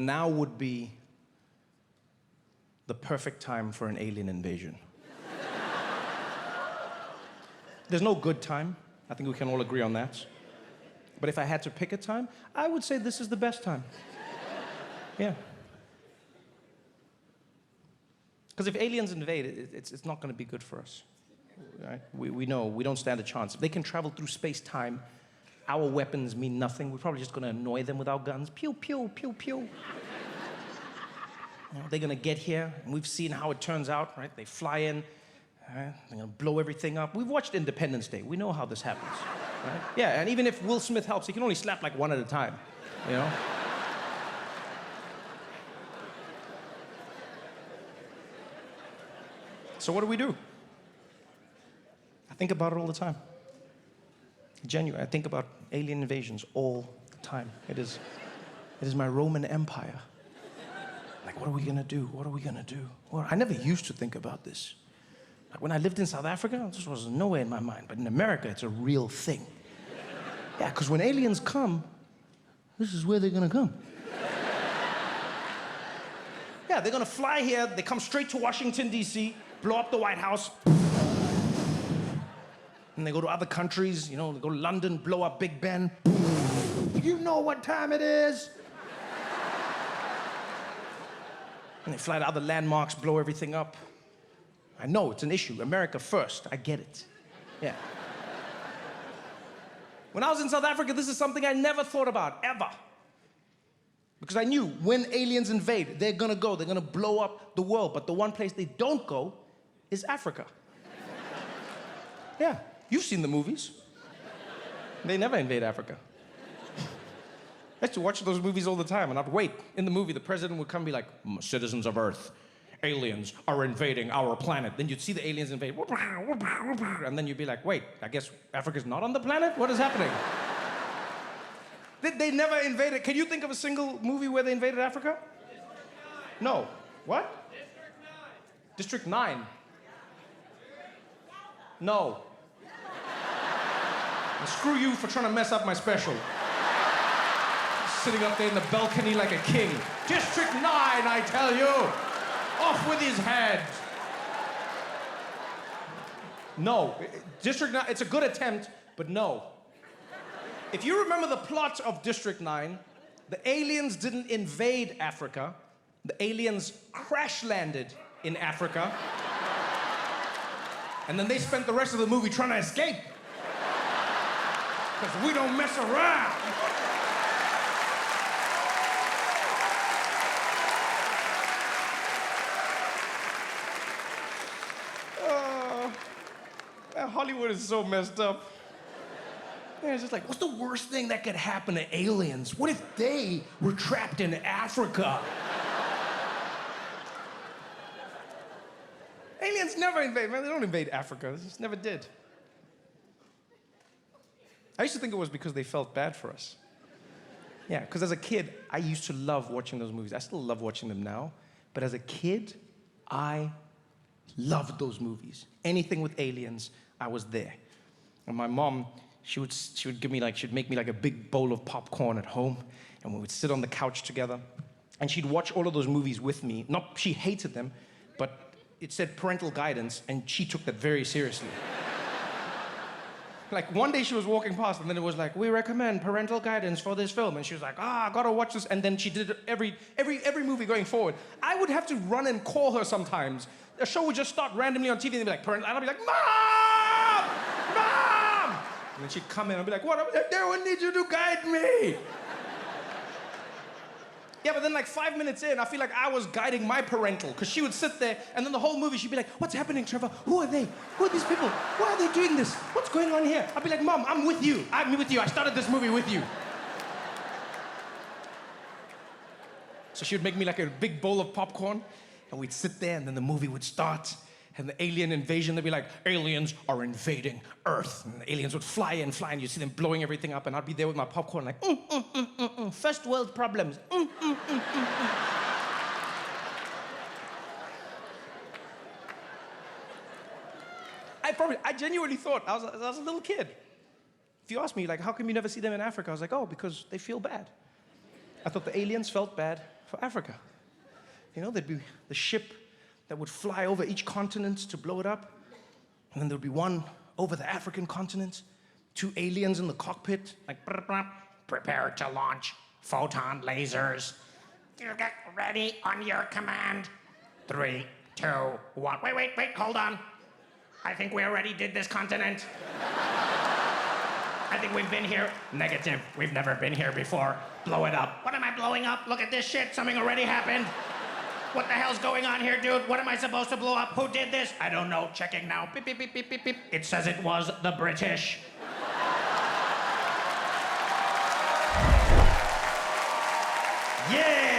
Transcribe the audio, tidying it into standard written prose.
Now would be the perfect time for an alien invasion. There's no good time. I think we can all agree on that. But if I had to pick a time, I would say this is the best time. Yeah. Because if aliens invade, it's not going to be good for us. Right? We know we don't stand a chance. If they can travel through space-time, our weapons mean nothing. We're probably just going to annoy them with our guns. Pew, pew, pew, pew. You know, they're going to get here, and we've seen how it turns out, right? They fly in, right? They're going to blow everything up. We've watched Independence Day. We know how this happens, right? Yeah, and even if Will Smith helps, he can only slap like one at a time, you know? So what do? I think about it all the time. Genuine. I think about alien invasions all the time. It is my Roman Empire. Like, what are we gonna do? What are we gonna do? Well, I never used to think about this. Like when I lived in South Africa, this was nowhere in my mind. But in America, it's a real thing. Yeah, because when aliens come, this is where they're gonna come. Yeah, they're gonna fly here. They come straight to Washington, D.C., blow up the White House. And they go to other countries, you know, they go to London, blow up Big Ben. You know what time it is? And they fly to other landmarks, blow everything up. I know, it's an issue. America first, I get it. Yeah. When I was in South Africa, this is something I never thought about, ever. Because I knew when aliens invade, they're gonna go, they're gonna blow up the world. But the one place they don't go is Africa. Yeah. You've seen the movies. They never invade Africa. I used to watch those movies all the time, and I'd wait. In the movie, the president would come and be like, citizens of Earth, aliens are invading our planet. Then you'd see the aliens invade. And then you'd be like, wait, I guess Africa's not on the planet? What is happening? They never invaded. Can you think of a single movie where they invaded Africa? District 9. No. What? District 9. District 9? No. And screw you for trying to mess up my special. Sitting up there in the balcony like a king. District 9, I tell you! Off with his head! No. District 9, it's a good attempt, but no. If you remember the plot of District 9, the aliens didn't invade Africa. The aliens crash-landed in Africa. And then they spent the rest of the movie trying to escape. Because we don't mess around. Hollywood is so messed up. Yeah, it's just like, what's the worst thing that could happen to aliens? What if they were trapped in Africa? Aliens never invade, man. They don't invade Africa. They just never did. I used to think it was because they felt bad for us. Yeah, because as a kid, I used to love watching those movies. I still love watching them now. But as a kid, I loved those movies. Anything with aliens, I was there. And my mom, she would give me like, she'd make me like a big bowl of popcorn at home, and we would sit on the couch together, and she'd watch all of those movies with me. Not, she hated them, but it said parental guidance, and she took that very seriously. Like one day she was walking past, and then it was like, we recommend parental guidance for this film, and she was like, I gotta watch this, and then she did it every movie going forward. I would have to run and call her sometimes. The show would just start randomly on TV, and they'd be like, parental, and I'd be like, Mom! Mom! And then she'd come in and be like, what? I need you to guide me. Yeah, but then like 5 minutes in, I feel like I was guiding my parental, because she would sit there, and then the whole movie, she'd be like, what's happening, Trevor? Who are they? Who are these people? Why are they doing this? What's going on here? I'd be like, Mom, I'm with you. I'm with you. I started this movie with you. So she would make me like a big bowl of popcorn, and we'd sit there, and then the movie would start, and the alien invasion, they'd be like, aliens are invading Earth. And the aliens would fly in, and you'd see them blowing everything up, and I'd be there with my popcorn like, first world problems. I genuinely thought, I was a little kid. If you ask me, like, how come you never see them in Africa? I was like, oh, because they feel bad. I thought the aliens felt bad for Africa. You know, there'd be the ship that would fly over each continent to blow it up, and then there'd be one over the African continent, 2 aliens in the cockpit, like, brr, brr, Prepare to launch photon lasers. You get ready on your command. 3, 2, 1. Wait, hold on. I think we already did this continent. I think we've been here. Negative, we've never been here before. Blow it up. What am I blowing up? Look at this shit, something already happened. What the hell's going on here, dude? What am I supposed to blow up? Who did this? I don't know, checking now. Beep, beep, beep, beep, beep, beep. It says it was the British. Yeah!